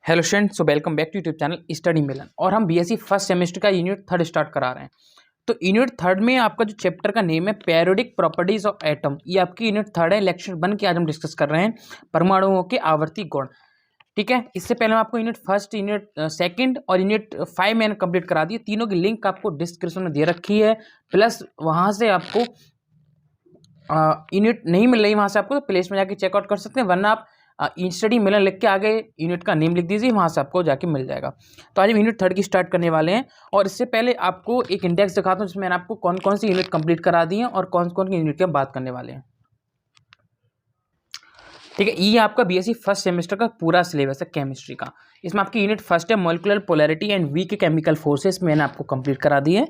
Hello students, so welcome back to YouTube channel study Milan. और हम BSc first semester का unit third start करा रहे हैं। तो यूनिट थर्ड में आपका जो चैप्टर का नेम है पीरियोडिक प्रॉपर्टीज ऑफ एटम, ये आपकी यूनिट थर्ड है। लेक्चर 1 की आज हम डिस्कस कर रहे हैं परमाणुओं के आवर्ती गुण। ठीक है, इससे पहले हम आपको यूनिट फर्स्ट, यूनिट सेकंड और यूनिट 5 मैंने कंप्लीट करा दी। तीनों की लिंक आपको डिस्क्रिप्शन में दे रखी है। प्लस वहाँ से आपको यूनिट नहीं मिल रही, वहाँ से आपको प्लेस में जाके चेकआउट कर सकते हैं, वरना आप स्टडी मिलन लिख के आगे यूनिट का नेम लिख दीजिए, वहाँ से आपको जाके मिल जाएगा। तो आज हम यूनिट थर्ड की स्टार्ट करने वाले हैं। और इससे पहले आपको एक इंडेक्स दिखाता हूँ जिसमें मैंने आपको कौन कौन सी यूनिट कंप्लीट करा दी है और कौन कौन की यूनिट की हम बात करने वाले हैं। ठीक है, ये आपका बीएससी फर्स्ट सेमेस्टर का पूरा सिलेबस है केमिस्ट्री का। इसमें आपकी यूनिट फर्स्ट है molecular polarity and weak chemical forces, मैंने आपको कंप्लीट करा दी है।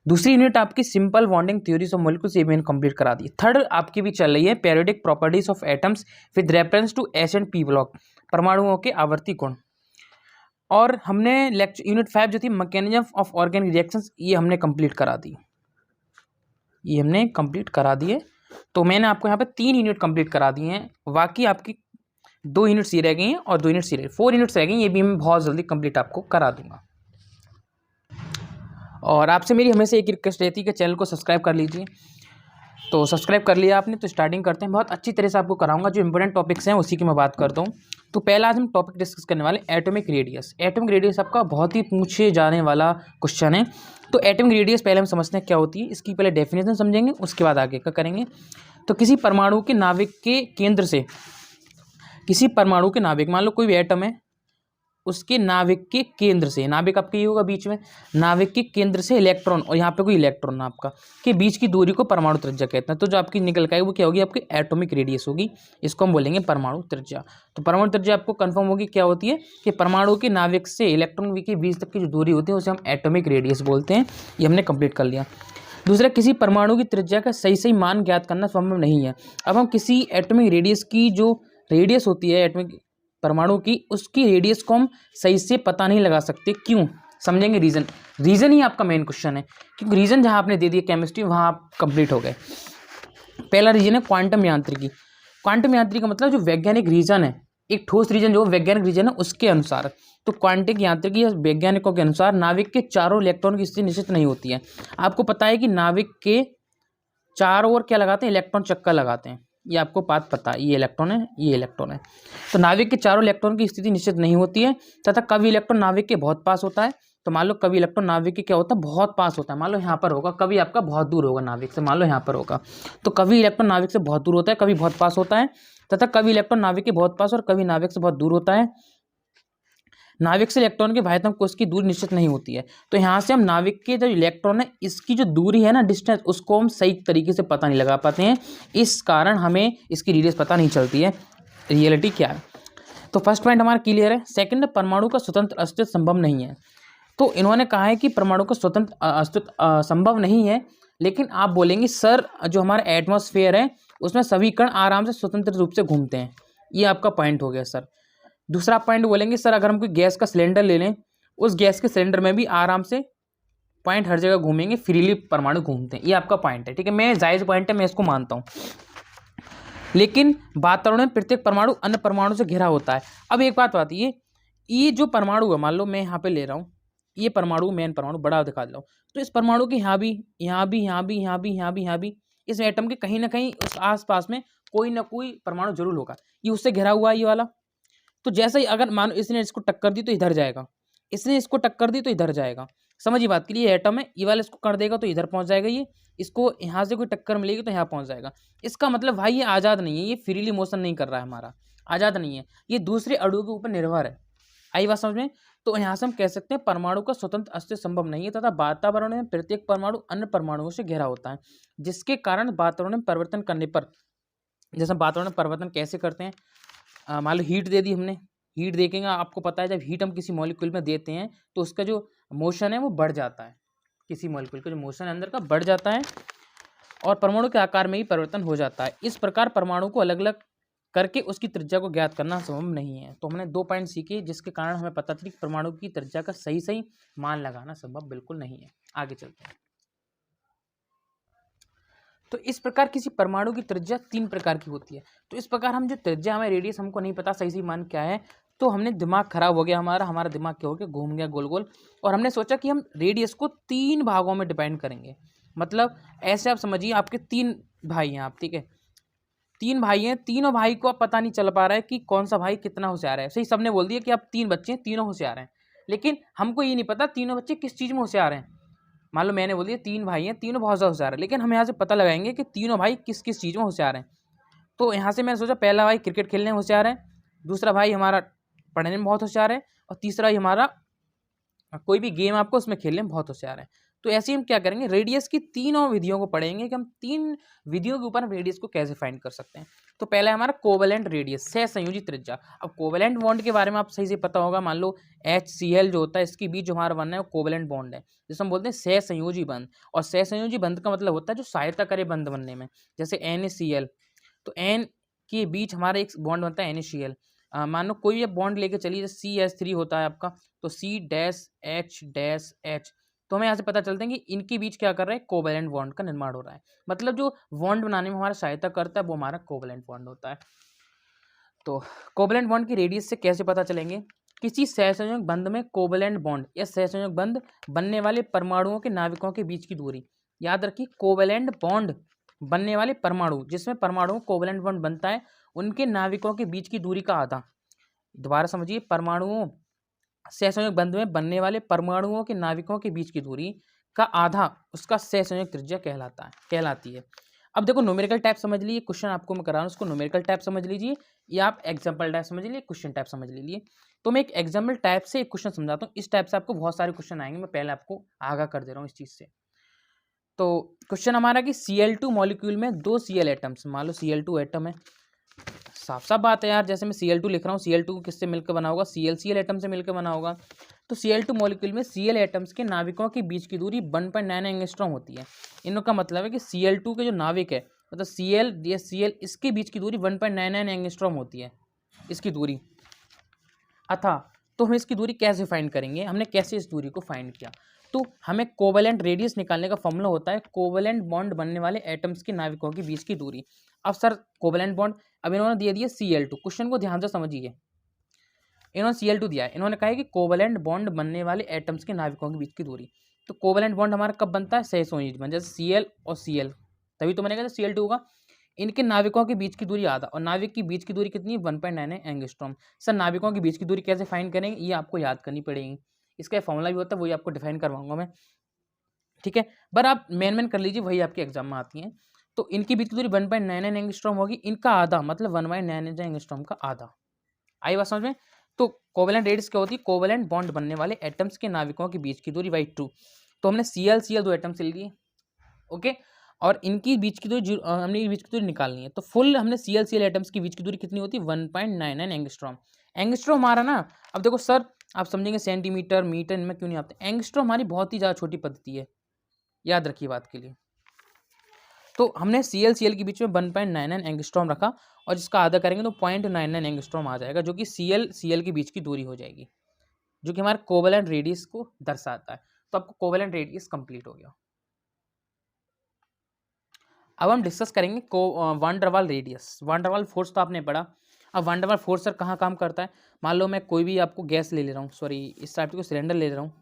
दूसरी यूनिट आपकी simple bonding theories of molecules, ये मैंने कंप्लीट करा दी। थर्ड आपकी भी चल रही है periodic properties of atoms with reference to s and p block, परमाणुओं के आवर्ती गुण। और हमने लेक्चर यूनिट 5 जो थी मैकेनिज्म ऑफ ऑर्गेनिक रिएक्शंस, ये हमने कंप्लीट करा दी, ये हमने कंप्लीट करा दिए। तो मैंने आपको यहाँ पे 3 यूनिट कंप्लीट करा दिए हैं। बाकी आपकी 2 यूनिट्स ये रह गई हैं और 2 यूनिट्स ये रह गई, 4 यूनिट्स रह गई, ये भी मैं बहुत जल्दी कंप्लीट आपको करा दूंगा। और आपसे मेरी हमेशा एक रिक्वेस्ट रहती है कि चैनल को सब्सक्राइब कर लीजिए। तो सब्सक्राइब कर लिया आपने, तो स्टार्टिंग करते हैं। बहुत अच्छी तरह से आपको कराऊंगा, जो इंपॉर्टेंट टॉपिक्स हैं उसी की मैं बात करता हूँ। तो पहला आज हम टॉपिक डिस्कस करने वाले एटॉमिक रेडियस। एटॉमिक रेडियस आपका बहुत ही पूछे जाने वाला क्वेश्चन है। तो एटॉमिक रेडियस पहले हम समझते हैं क्या होती है, इसकी पहले डेफिनेशन समझेंगे, उसके बाद आगे का करेंगे। तो किसी परमाणु के नाभिक के केंद्र से, किसी परमाणु के नाभिक, मान लो कोई भी एटम है, उसके नाभिक के केंद्र से, नाभिक आपके ये होगा बीच में, नाभिक के केंद्र से इलेक्ट्रॉन, और यहाँ पे कोई इलेक्ट्रॉन आपका, के बीच की दूरी को परमाणु त्रिज्या कहते हैं। तो जो आपकी निकल के आएगी वो क्या होगी, आपकी एटॉमिक रेडियस होगी। इसको हम बोलेंगे परमाणु त्रिज्या। तो परमाणु त्रिज्या आपको कंफर्म होगी क्या होती है, कि परमाणु के नाभिक से इलेक्ट्रॉन के बीच तक की जो दूरी होती है उसे हम एटॉमिक रेडियस बोलते हैं। ये हमने कंप्लीट कर लिया। दूसरा, किसी परमाणु की त्रिज्या का सही सही मान ज्ञात करना संभव नहीं है। अब हम किसी एटॉमिक रेडियस की, जो रेडियस होती है एटॉमिक परमाणु की, उसकी रेडियस को हम सही से पता नहीं लगा सकते। क्यों, समझेंगे रीजन। रीजन ही आपका मेन क्वेश्चन है, क्योंकि रीजन जहां आपने दे दिया केमिस्ट्री, वहां आप कंप्लीट हो गए। पहला रीजन है क्वांटम यांत्रिकी। क्वांटम यांत्रिकी का मतलब जो वैज्ञानिक रीजन है, एक ठोस रीजन जो वैज्ञानिक रीजन है उसके अनुसार। तो क्वांटम यांत्रिकी या वैज्ञानिकों के अनुसार नाभिक के चारों इलेक्ट्रॉन की स्थिति निश्चित नहीं होती है। आपको पता है कि नाभिक के चारों ओर क्या लगाते हैं, इलेक्ट्रॉन चक्कर लगाते हैं। ये आपको बात पता है, ये इलेक्ट्रॉन है, ये इलेक्ट्रॉन है। तो नाभिक के चारों इलेक्ट्रॉन की स्थिति निश्चित नहीं होती है, तथा कभी इलेक्ट्रॉन नाभिक के बहुत पास होता है। तो मान लो कभी इलेक्ट्रॉन नाभिक के क्या होता है, बहुत पास होता है। मान लो यहाँ पर होगा, कभी आपका बहुत दूर होगा नाभिक से, मान लो यहाँ पर होगा। तो कभी इलेक्ट्रॉन नाभिक से बहुत दूर होता है, कभी बहुत पास होता है, तथा कभी इलेक्ट्रॉन नाभिक के बहुत पास और कभी नाभिक से बहुत दूर होता है। नाभिक से इलेक्ट्रॉन के बाह्यतम कोश की दूरी निश्चित नहीं होती है। तो यहाँ से हम नाभिक के जो इलेक्ट्रॉन है, इसकी जो दूरी है ना, डिस्टेंस, उसको हम सही तरीके से पता नहीं लगा पाते हैं। इस कारण हमें इसकी रेडियस पता नहीं चलती है, रियलिटी क्या है। तो फर्स्ट पॉइंट हमारा क्लियर है। सेकंड, परमाणु का स्वतंत्र अस्तित्व संभव नहीं है। तो इन्होंने कहा है कि परमाणु का स्वतंत्र अस्तित्व संभव नहीं है, लेकिन आप बोलेंगे सर जो हमारा एटमॉस्फेयर है उसमें सभी कण आराम से स्वतंत्र रूप से घूमते हैं। ये आपका पॉइंट हो गया सर। दूसरा पॉइंट बोलेंगे सर अगर हम कोई गैस का सिलेंडर ले लें, उस गैस के सिलेंडर में भी आराम से पॉइंट हर जगह घूमेंगे, फ्रीली परमाणु घूमते हैं। ये आपका पॉइंट है, ठीक है, मैं जायज़ पॉइंट है, मैं इसको मानता हूँ। लेकिन वातावरण में प्रत्येक परमाणु अन्य परमाणु से घिरा होता है। अब एक बात आती है, ये जो परमाणु है, मान लो मैं यहाँ पे ले रहा हूँ, ये परमाणु मेन परमाणु बड़ा दिखा दे रहा हूँ, तो इस परमाणु के यहाँ भी, यहाँ भी, यहाँ भी, यहाँ भी, यहाँ भी, यहाँ भी, इस एटम के कहीं ना कहीं उस आसपास में कोई ना कोई परमाणु जरूर होगा। ये उससे घिरा हुआ है ये वाला। तो जैसे ही अगर मानो इसने इसको टक्कर दी तो इधर जाएगा, इसने इसको टक्कर दी तो इधर जाएगा। समझिए बात के लिए, एटम है, ये वाला इसको कर देगा तो इधर पहुंच जाएगा, ये इसको यहाँ से कोई टक्कर मिलेगी तो यहाँ पहुंच जाएगा। इसका मतलब भाई ये आज़ाद नहीं है, ये फ्रीली मोशन नहीं कर रहा है, हमारा आज़ाद नहीं है, ये दूसरे अणुओं के ऊपर निर्भर है। आई बात समझ में। तो यहाँ से हम कह सकते हैं परमाणु का स्वतंत्र अस्तित्व संभव नहीं है, तथा वातावरण में प्रत्येक परमाणु अन्य परमाणुओं से घिरा होता है, जिसके कारण वातावरण में परिवर्तन करने पर, जैसे वातावरण में परिवर्तन कैसे करते हैं, मान लो हीट दे दी हमने, हीट देखेंगे, आपको पता है जब हीट हम किसी मॉलिक्यूल में देते हैं तो उसका जो मोशन है वो बढ़ जाता है, किसी मॉलिक्यूल का जो मोशन है अंदर का बढ़ जाता है, और परमाणु के आकार में ही परिवर्तन हो जाता है। इस प्रकार परमाणु को अलग अलग करके उसकी त्रिज्या को ज्ञात करना संभव नहीं है। तो हमने 2 पॉइंट सीखे, जिसके कारण हमें पता चला कि परमाणु की त्रिज्या का सही सही मान लगाना संभव बिल्कुल नहीं है। आगे चलते हैं। तो इस प्रकार किसी परमाणु की त्रिज्या 3 प्रकार की होती है। तो इस प्रकार हम जो त्रिज्या, हमें रेडियस हमको नहीं पता सही सही मान क्या है, तो हमने दिमाग खराब हो गया, हमारा दिमाग क्या हो गया, घूम गया गोल गोल। और हमने सोचा कि हम रेडियस को 3 भागों में डिवाइड करेंगे। मतलब ऐसे आप समझिए, आपके 3 भाई हैं आप, ठीक है, 3 भाई हैं, तीनों भाई को अब पता नहीं चल पा रहा है कि कौन सा भाई कितना होशियार है। सही, सबने बोल दिया कि अब 3 बच्चे हैं, तीनों होशियार हैं, लेकिन हमको ये नहीं पता तीनों बच्चे किस चीज़ में होशियार हैं। मान लो मैंने बोल दिया 3 भाई हैं, तीनों बहुत ज़्यादा होशियार है, लेकिन हम यहाँ से पता लगाएंगे कि तीनों भाई किस किस चीज़ में होशियार हैं। तो यहाँ से मैंने सोचा पहला भाई क्रिकेट खेलने में होशियार है, दूसरा भाई हमारा पढ़ने में बहुत होशियार है, और तीसरा भाई हमारा कोई भी गेम आपको उसमें खेलने में बहुत होशियार है। तो ऐसे ही हम क्या करेंगे, रेडियस की तीनों विधियों को पढ़ेंगे कि हम 3 विधियों के ऊपर हम रेडियस को कैसे फाइंड कर सकते हैं। तो पहला है हमारा कोवेलेंट रेडियस, सहसंयोजी त्रिज्या। अब कोवेलेंट बॉन्ड के बारे में आप सही से पता होगा। मान लो HCl जो होता है, इसके बीच जो हमारा बंध है वो कोवेलेंट बॉन्ड है, जिसे हम बोलते हैं सहसंयोजी बंध। और सहसंयोजी बंध का मतलब होता है जो सहायता करे बंध बनने में। जैसे NaCl, तो N के बीच हमारा एक बॉन्ड बनता है NaCl। मान लो कोई भी बॉन्ड लेके चलिए, जैसे CH3 होता है आपका, तो C-H-H, तो हमें यहाँ से पता चलता है कि इनके बीच क्या कर रहा है, कोवेलेंट बॉन्ड का निर्माण हो रहा है। मतलब जो बॉन्ड बनाने में हमारा सहायता करता है वो हमारा कोवेलेंट बॉन्ड होता है। तो कोवेलेंट बॉन्ड की रेडियस से कैसे पता चलेंगे, किसी सहसंयोजक बंध में कोवेलेंट बॉन्ड या सहसंयोजक बंध बनने वाले परमाणुओं के नाविकों के बीच की दूरी। याद रखिए, कोवेलेंट बॉन्ड बनने वाले परमाणु, जिसमें परमाणु कोवेलेंट बॉन्ड बनता है, उनके नाविकों के बीच की दूरी का आधा। दोबारा समझिए, परमाणुओं सहसंयोजक बंध में बनने वाले परमाणुओं के नाविकों के बीच की दूरी का आधा उसका सहसंयोजक त्रिज्या कहलाती है। अब देखो न्यूमेरिकल टाइप समझ लीजिए, क्वेश्चन आपको मैं करा रहा हूँ उसको न्यूमेरिकल टाइप समझ लीजिए, या आप एग्जाम्पल टाइप समझ लीजिए, क्वेश्चन टाइप समझ लीजिए। तो मैं एक एग्जाम्पल टाइप से एक क्वेश्चन समझाता हूँ। इस टाइप से आपको बहुत सारे क्वेश्चन आएंगे, मैं पहले आपको आगाह कर दे रहा हूँ इस चीज़ से। तो क्वेश्चन हमारा कि Cl2 मॉलिक्यूल में 2 Cl एटम्स, मान लो Cl2 एटम है, साफ साफ बात है यार, जैसे मैं Cl2 लिख रहा हूँ, Cl2 किससे मिलकर बना होगा, Cl एटम से मिलकर बना होगा। तो Cl2 मॉलिक्यूल में Cl एटम्स के नाविकों के बीच की दूरी 1.9 एंगस्ट्रॉम होती है। इनका मतलब है कि Cl2 के जो नाविक है, मतलब Cl या Cl, इसके बीच की दूरी 1.99 एंगस्ट्रॉम होती है, इसकी दूरी। अथा तो हम इसकी दूरी कैसे फाइंड करेंगे, हमने कैसे इस दूरी को फाइंड किया, तो हमें कोवेलेंट रेडियस निकालने का फॉर्मूला होता है कोवेलेंट बॉन्ड बनने वाले एटम्स के नाविकों के बीच की दूरी। अब सर कोवेलेंट बॉन्ड, अब इन्होंने दे दिया Cl2, क्वेश्चन को ध्यान से समझिए, इन्होंने Cl2 दिया है, इन्होंने कहा है कि कोवेलेंट बॉन्ड बनने वाले एटम्स के नाविकों के बीच की दूरी। तो कोवेलेंट बॉन्ड हमारा कब बनता है, सहसंयोजी बंध, जैसे Cl और Cl, तभी तो मैंने कहा Cl2 होगा। इनके नाविकों के बीच की दूरी आधा, और नाविक की बीच की दूरी कितनी है, 1.9 एंगस्ट्रॉम। सर नाविकों के बीच की दूरी कैसे फाइंड करेंगे, ये आपको याद करनी पड़ेगी, इसका फॉर्मूला भी होता है, वही आपको डिफाइन करवाऊंगा मैं, ठीक है। पर आप मेन कर लीजिए, वही आपके एग्जाम में आती हैं। तो इनकी बीच की दूरी 1.99 एंगस्ट्रॉम होगी, इनका आधा मतलब 1/9 एंगस्ट्रॉम का आधा। आई बात समझ में। तो कोवेलेंट रेडियस क्या होती है, कोवेलेंट बॉन्ड बनने वाले एटम्स के नाविकों के बीच की दूरी बाई 2। तो हमने Cl 2 एटम्स ले लिए, ओके, और इनकी बीच की दूरी हमने बीच की दूरी निकालनी है। तो फुल हमने Cl एटम्स की बीच की दूरी कितनी होती है, 1.99 एंगस्ट्रॉम। एंगस्ट्रॉम हमारा ना, अब देखो सर आप समझेंगे सेंटीमीटर मीटर इनमें क्यों नहीं आते, एंगस्ट्रॉम हमारी बहुत ही ज़्यादा छोटी पद्धति है, याद रखिए बात के लिए। तो हमने Cl के बीच में 1.99 एंगस्ट्रॉम रखा, और जिसका आधा करेंगे तो 0.99 एंगस्ट्रॉम आ जाएगा, जो कि Cl के बीच की दूरी हो जाएगी, जो कि हमारे कोवेलेंट रेडियस को दर्शाता है। तो आपको कोवेलेंट रेडियस कंप्लीट हो गया। अब हम डिस्कस करेंगे वान डर वाल रेडियस। वान डर वाल फोर्स तो आपने पढ़ा। अब वान डर वाल फोर्स सर कहाँ काम करता है, मान लो मैं कोई भी आपको गैस ले रहा हूँ, सॉरी इस टाइप को सिलेंडर ले रहा हूँ,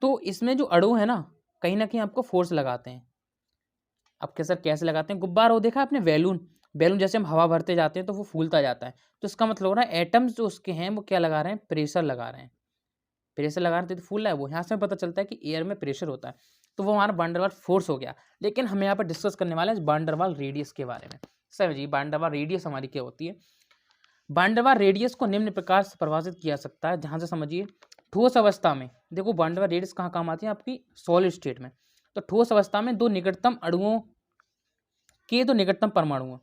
तो इसमें जो अणु है ना कहीं आपको फोर्स लगाते हैं। अब कैसे लगाते हैं, गुब्बारा हो देखा आपने, बैलून, बैलून जैसे हम हवा भरते जाते हैं तो वो फूलता जाता है, तो इसका मतलब हो रहा है एटम्स जो उसके हैं वो क्या लगा रहे हैं, प्रेशर लगा रहे हैं, प्रेशर लगा रहे हैं तो फूल रहा है वो। यहाँ से पता चलता है कि एयर में प्रेशर होता है, तो वो हमारा वान डर वाल फोर्स हो गया। लेकिन हम यहाँ पर डिस्कस करने वाले हैं वान डर वाल रेडियस के बारे में। समझिए वान डर वाल रेडियस हमारी क्या होती है। वान डर वाल रेडियस को निम्न प्रकार से परिभाषित किया जा सकता है, जहाँ से समझिए ठोस अवस्था में, देखो वान डर वाल रेडियस कहाँ काम आती है आपकी, सॉलिड स्टेट में। तो ठोस अवस्था में दो निकटतम अणुओं के दो निकटतम परमाणुओं,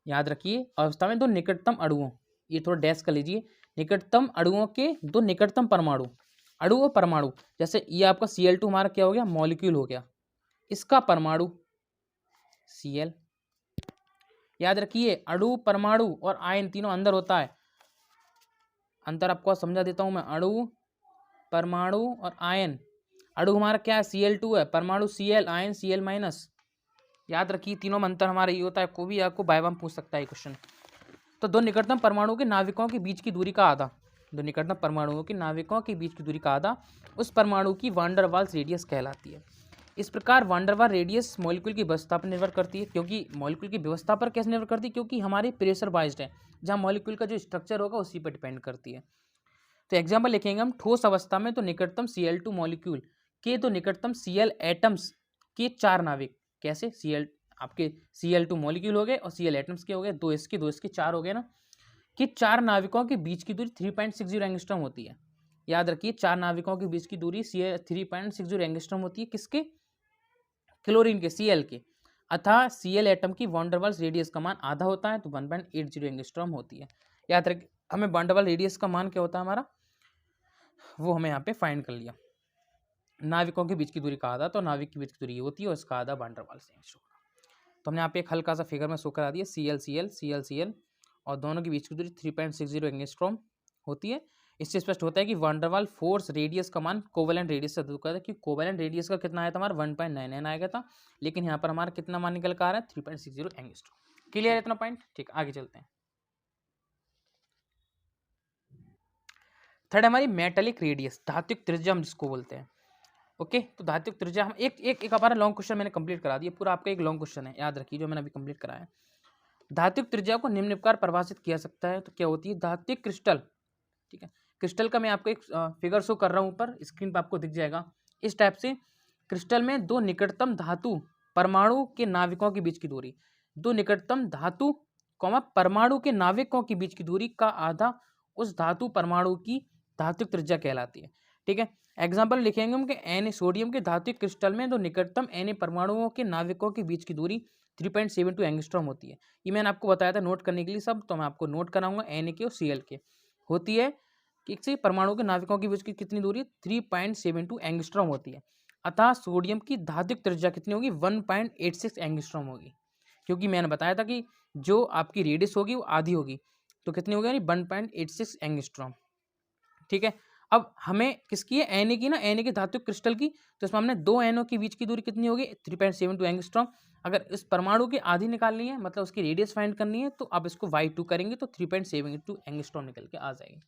याद रखिए अवस्था में दो निकटतम अणुओं, ये थोड़ा डैश कर लीजिए, निकटतम अणुओं के दो निकटतम परमाणु, अणु और परमाणु, जैसे ये आपका Cl2 हमारा क्या हो गया, मॉलिक्यूल हो गया, इसका परमाणु Cl, याद रखिए अणु परमाणु और आयन तीनों अंदर होता है, अंतर आपको समझा देता हूं मैं, अणु परमाणु और आयन। अणु हमारा क्या है, Cl2 है, परमाणु Cl, आयन Cl-, याद रखिए तीनों में अंतर हमारा ये होता है। कोई भी आपको बाय वन पूछ सकता है क्वेश्चन। तो दो निकटतम परमाणुओं के नाविकों के बीच की दूरी का आधा, दो निकटतम परमाणुओं के नाविकों के बीच की दूरी का आधा उस परमाणु की वान डेर वाल्स रेडियस कहलाती है। इस प्रकार van der Waals radius molecule की व्यवस्था पर निर्भर करती है। क्योंकि मॉलिक्यूल की व्यवस्था पर कैसे निर्भर करती है? क्योंकि हमारी प्रेशर बाइज्ड है, जहाँ मॉलिक्यूल का जो स्ट्रक्चर होगा उसी पर डिपेंड करती है। तो एग्जाम्पल लिखेंगे हम, ठोस अवस्था में तो निकटतम Cl2 मॉलिक्यूल के तो निकटतम Cl एटम्स के 4 नाविक। कैसे? Cl आपके Cl2 मॉलिक्यूल हो गए और Cl एटम्स के हो गए, दो इसके 4 हो गए ना, कि 4 नाविकों के बीच की दूरी 3.60 एंगस्ट्रॉम होती है। याद रखिए, 4 नाविकों के बीच की दूरी 3.60 एंगस्ट्रॉम होती है। किसके? क्लोरीन के, Cl के। अतः Cl एटम की वान डेर वाल्स रेडियस का मान आधा होता है, तो 1.80 एंगस्ट्रॉम होती है। याद रखिए, हमें वान डेर वाल्स रेडियस का मान क्या होता है हमारा, वो हमें यहाँ पे फाइंड कर लिया। नाविकों के बीच की दूरी का आधा, तो नाविक की बीच की दूरी ये होती है और इसका आधा वान डेर वाल्स एंगस्ट्रॉम। तो हमने यहाँ पे एक हल्का सा फिगर में शो करा दिया, Cl और दोनों के बीच की दूरी 3.60 एंगस्ट्रॉम होती है। इससे स्पष्ट होता है कि van der Waals force radius का मान कोवेलेंट रेडियस से दूर करता है, क्योंकि कोवेलेंट रेडियस का कितना आया था हमारा 1.99 आया था, लेकिन यहाँ पर हमारा कितना मान निकल कर आ रहा है 3.60 एंगस्ट्रॉम। क्लियर है इतना पॉइंट? ठीक, आगे चलते हैं। थर्ड हमारी मेटालिक रेडियस, धात्विक त्रिज्या हम जिसको बोलते हैं। ओके, तो धात्विक त्रिज्या हम एक हमारा लॉन्ग क्वेश्चन मैंने कंप्लीट करा दिया, पूरा आपका एक लॉन्ग क्वेश्चन है, याद रखिए, जो मैंने अभी कंप्लीट कराया है। धात्विक त्रिज्या को निम्न प्रकार परिभाषित किया सकता है। तो क्या होती है? धात्विक क्रिस्टल, ठीक है, क्रिस्टल का मैं आपको एक फिगर शो कर रहा हूँ, ऊपर स्क्रीन पर आपको दिख जाएगा। इस टाइप से क्रिस्टल में दो निकटतम धातु परमाणु के नाविकों के बीच की दूरी, दो निकटतम धातु परमाणु के नाविकों के बीच की दूरी का आधा उस धातु परमाणु की धात्विक त्रिज्या कहलाती है। ठीक है, एग्जाम्पल लिखेंगे हम कि Na सोडियम के धात्विक क्रिस्टल में दो निकटतम Na परमाणुओं के नाविकों के बीच की दूरी 3.72 एंगस्ट्रॉम होती है। ये मैंने आपको बताया था नोट करने के लिए सब, तो मैं आपको नोट कराऊंगा। Na के और Cl के होती है कि परमाणु के नाविकों के बीच की कितनी दूरी? 3.72 एंगस्ट्रॉम होती है। अतः सोडियम की धात्विक त्रिज्या कितनी होगी? 1.86 एंगस्ट्रॉम होगी, क्योंकि मैंने बताया था कि जो आपकी रेडियस होगी वो आधी होगी, तो कितनी होगी? 1.86 एंगस्ट्रॉम। ठीक है, अब हमें किसकी है? Na की ना, Na की धात्विक क्रिस्टल की, तो इसमें हमने दो NO के बीच की दूरी कितनी होगी? 3.72 एंगस्ट्रॉम। अगर इस परमाणु की आधी निकालनी है, मतलब उसकी रेडियस फाइंड करनी है, तो आप इसको y2 करेंगे तो 3.72 एंगस्ट्रॉम निकल के आ जाएगी।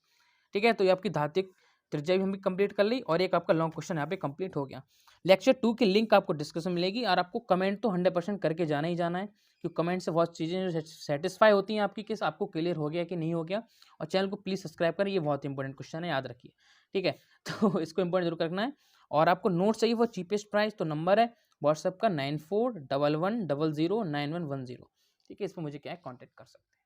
ठीक है, तो ये आपकी धात्विक त्रिज्या भी हम कंप्लीट कर ली, और एक आपका लॉन्ग क्वेश्चन यहाँ पे कंप्लीट हो गया। लेक्चर 2 की लिंक आपको डिस्क्रिप्शन मिलेगी, और आपको कमेंट तो 100% करके जाना ही जाना है, क्योंकि कमेंट से बहुत चीज़ें जो सेटिस्फाई होती हैं आपकी, कि आपको क्लियर हो गया कि नहीं हो गया। और चैनल को प्लीज़ सब्सक्राइब करें, ये बहुत इंपॉर्टेंट क्वेश्चन है, याद रखिए। ठीक है, तो इसको इंपॉर्टेंट जरूर रखना है। और आपको नोट चाहिए वो चीपेस्ट प्राइस, तो नंबर है व्हाट्सएप का 9411009110। ठीक है, इस पर मुझे क्या है कॉन्टैक्ट कर सकते हैं।